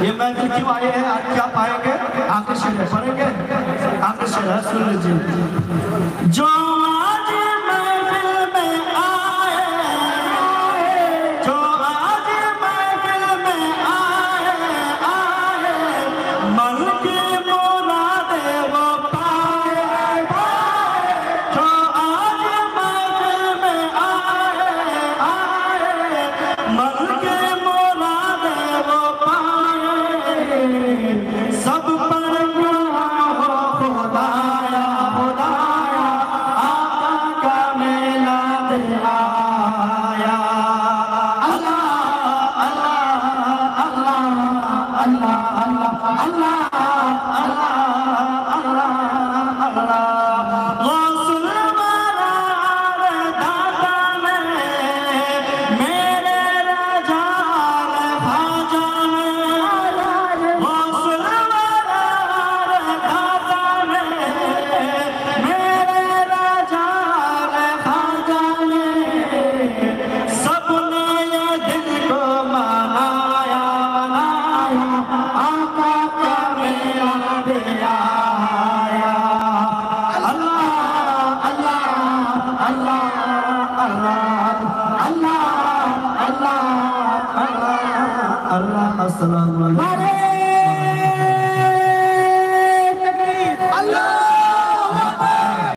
یہ محفل کیوں آئے ہیں آج کیا پائیں گے آخر شعر پڑھیں گے آخر شعر سن لیجیے جو آج محفل میں آئے جو آج محفل میں آئے من کی مراد وہ پائے جو آج محفل میں آئے من کی مراد وہ سب پر ہو خدایا خدایا آقا کا میلاد آیا اللہ اللہ اللہ اللہ اللہ اللہ اللہ اللہ غوث الورا داتا نے میرے رجال خواجہ السلام علیکم